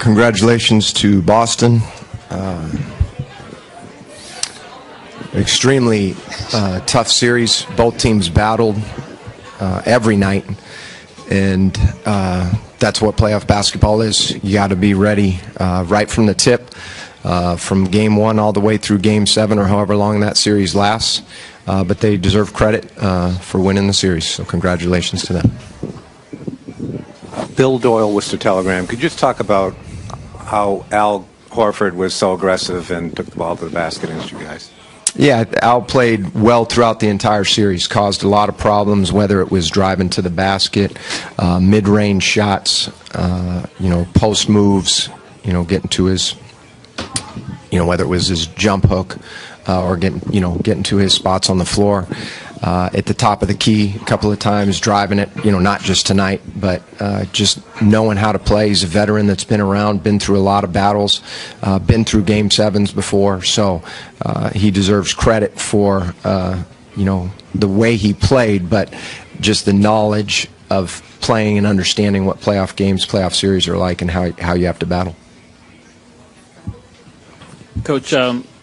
Congratulations to Boston. Extremely tough series. Both teams battled every night, and that's what playoff basketball is. You got to be ready right from the tip, from game 1 all the way through game 7 or however long that series lasts. But they deserve credit for winning the series, so congratulations to them. Bill Doyle, Worcester Telegram. Could you just talk about how Al Horford was so aggressive and took the ball to the basket against you guys? Yeah, Al played well throughout the entire series, caused a lot of problems, whether it was driving to the basket, mid-range shots, post moves, getting to his, whether it was his jump hook or getting to his spots on the floor. At the top of the key a couple of times, driving it, not just tonight, but just knowing how to play. He's a veteran that's been around, been through a lot of battles, been through Game 7s before, so he deserves credit for, the way he played, but just the knowledge of playing and understanding what playoff games, playoff series are like and how you have to battle. Coach,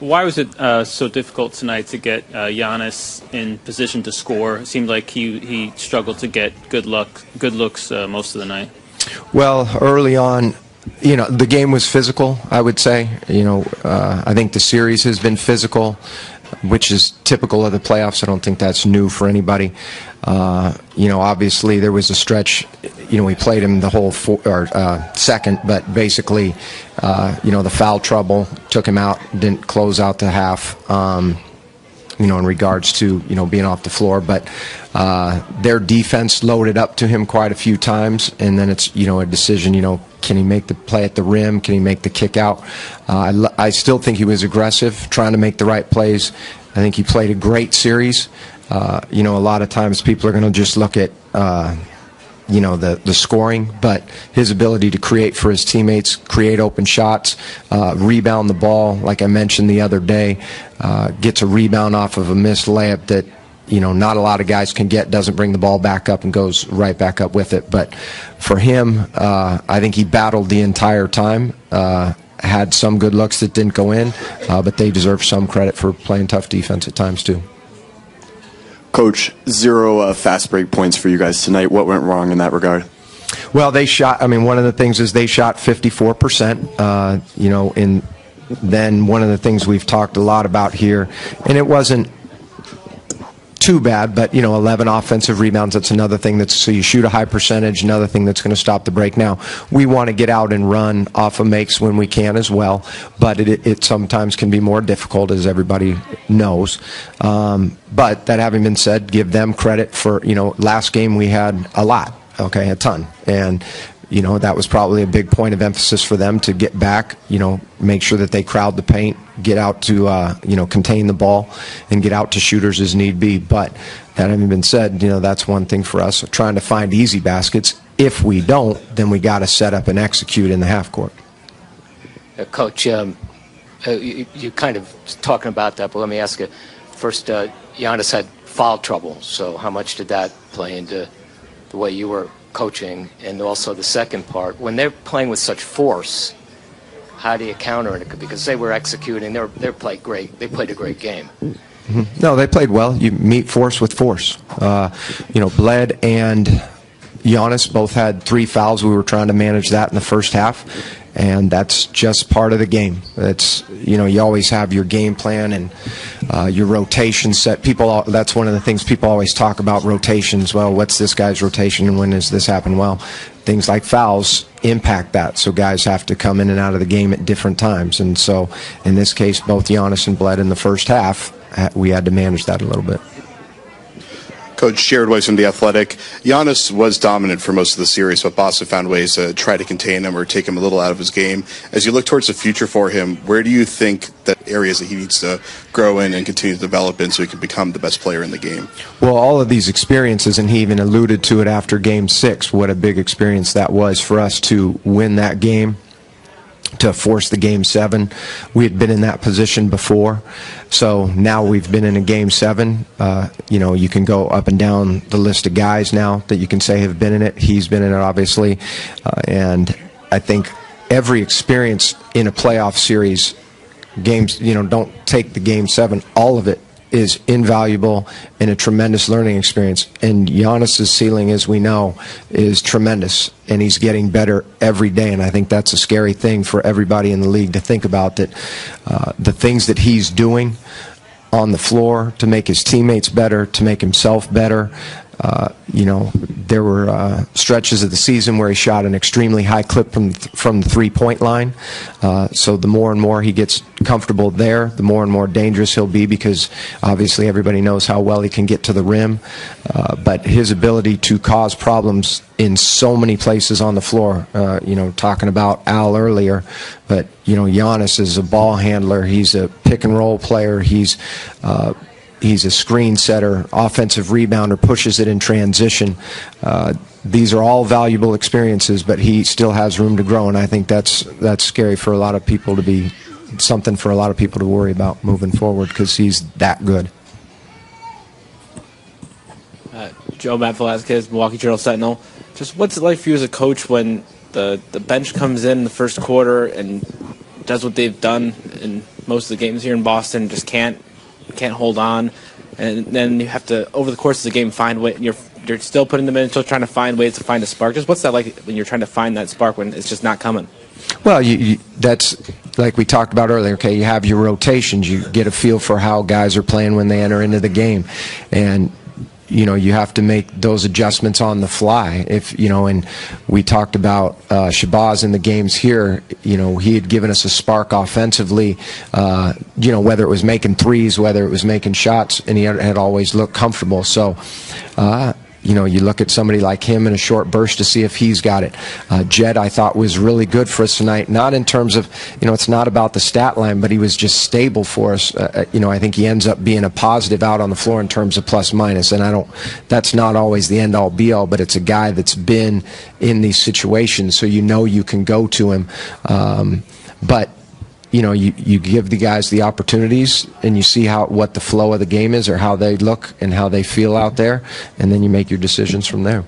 why was it so difficult tonight to get Giannis in position to score? It seemed like he struggled to get good looks most of the night. Well, early on, the game was physical, I would say. I think the series has been physical, which is typical of the playoffs. I don't think that's new for anybody. Obviously there was a stretch, we played him the whole second, but basically, the foul trouble took him out, didn't close out the half, in regards to, being off the floor. But their defense loaded up to him quite a few times, and then it's, a decision, can he make the play at the rim? Can he make the kick out? I still think he was aggressive, trying to make the right plays. I think he played a great series. A lot of times people are going to just look at, the scoring, but his ability to create for his teammates, create open shots, rebound the ball, like I mentioned the other day, gets a rebound off of a missed layup that, not a lot of guys can get, doesn't bring the ball back up and goes right back up with it. But for him, I think he battled the entire time, had some good looks that didn't go in, but they deserve some credit for playing tough defense at times too. Coach, 0 fast break points for you guys tonight. What went wrong in that regard? Well, they shot, one of the things is they shot 54%, and then one of the things we've talked a lot about here, and it wasn't too bad, but 11 offensive rebounds, that's another thing so you shoot a high percentage, another thing that's going to stop the break. Now, we want to get out and run off of makes when we can as well, but it sometimes can be more difficult, as everybody knows. But that having been said, give them credit for, last game we had a lot, a ton, and that was probably a big point of emphasis for them to get back, make sure that they crowd the paint, get out to, contain the ball, and get out to shooters as need be. But that having been said, that's one thing for us, trying to find easy baskets. If we don't, then we got to set up and execute in the half court. Coach, you kind of talking about that, but let me ask you, first, Giannis had foul trouble, so how much did that play into the way you were coaching? And also the second part, when they're playing with such force, how do you counter it? Because they were executing, they played great. They played a great game. Mm-hmm. No, they played well. You meet force with force. Bled and Giannis both had 3 fouls. We were trying to manage that in the first half, and that's just part of the game. It's, you always have your game plan and your rotation set. That's one of the things people always talk about, rotations. Well, what's this guy's rotation and when does this happen? Well, things like fouls impact that, so guys have to come in and out of the game at different times. And so in this case, both Giannis and Bled in the first half, we had to manage that a little bit. Coach, Jared Weiss from The Athletic. Giannis was dominant for most of the series, but Boston found ways to try to contain him or take him a little out of his game. As you look towards the future for him, where do you think that areas that he needs to grow in and continue to develop in so he can become the best player in the game? Well, all of these experiences, and he even alluded to it after Game 6, what a big experience that was for us to win that game, to force the Game 7. We had been in that position before, so now we've been in a Game 7. You can go up and down the list of guys now that you can say have been in it. He's been in it, obviously, and I think every experience in a playoff series, games, don't take the game 7, all of it is invaluable and a tremendous learning experience. And Giannis's ceiling, as we know, is tremendous, and he's getting better every day. And I think that's a scary thing for everybody in the league to think about, that the things that he's doing on the floor to make his teammates better, to make himself better. There were stretches of the season where he shot an extremely high clip from the three-point line. So the more and more he gets comfortable there, the more and more dangerous he'll be, because obviously everybody knows how well he can get to the rim. But his ability to cause problems in so many places on the floor, talking about Al earlier, but Giannis is a ball handler. He's a pick-and-roll player. He's a screen setter, offensive rebounder, pushes it in transition. These are all valuable experiences, but he still has room to grow, and I think that's scary for a lot of people to be, something for a lot of people to worry about moving forward, because he's that good. Joe, Matt Velasquez, Milwaukee Journal-Sentinel. Just what's it like for you as a coach when the bench comes in the first quarter and does what they've done in most of the games here in Boston, just can't hold on, and then you have to, over the course of the game, find way. You're still putting them in, still trying to find ways to find a spark. Just what's that like when you're trying to find that spark when it's just not coming? Well, that's like we talked about earlier. Okay, you have your rotations. You get a feel for how guys are playing when they enter into the game, and you have to make those adjustments on the fly. And we talked about Shabazz in the games here. He had given us a spark offensively, whether it was making threes, whether it was making shots, and he had always looked comfortable. So, you look at somebody like him in a short burst to see if he's got it. Jed, I thought, was really good for us tonight. Not in terms of, it's not about the stat line, but he was just stable for us. I think he ends up being a positive out on the floor in terms of plus minus. And that's not always the end all be all, but it's a guy that's been in these situations, so you can go to him. But you give the guys the opportunities, and you see what the flow of the game is, or how they look and how they feel out there, and then you make your decisions from there.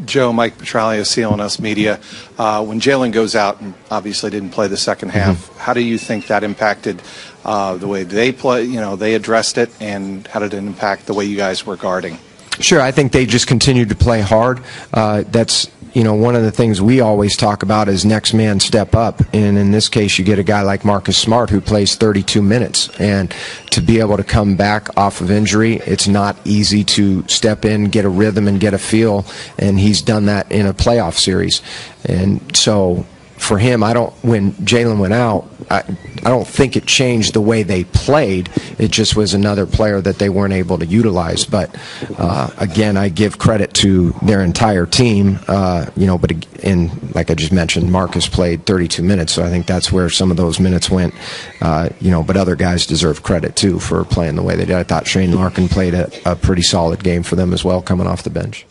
Joe, Mike Petralia, CLNS Media. When Jalen goes out and obviously didn't play the second half, how do you think that impacted the way they play? They addressed it, and how did it impact the way you guys were guarding? Sure, I think they just continued to play hard. That's one of the things we always talk about is next man step up, and in this case you get a guy like Marcus Smart who plays 32 minutes, and to be able to come back off of injury, it's not easy to step in, get a rhythm, and get a feel, and he's done that in a playoff series. And so for him, when Jalen went out, I don't think it changed the way they played. It just was another player that they weren't able to utilize. But again, I give credit to their entire team. But like I just mentioned, Marcus played 32 minutes, so I think that's where some of those minutes went. But other guys deserve credit too for playing the way they did. I thought Shane Larkin played a pretty solid game for them as well, coming off the bench.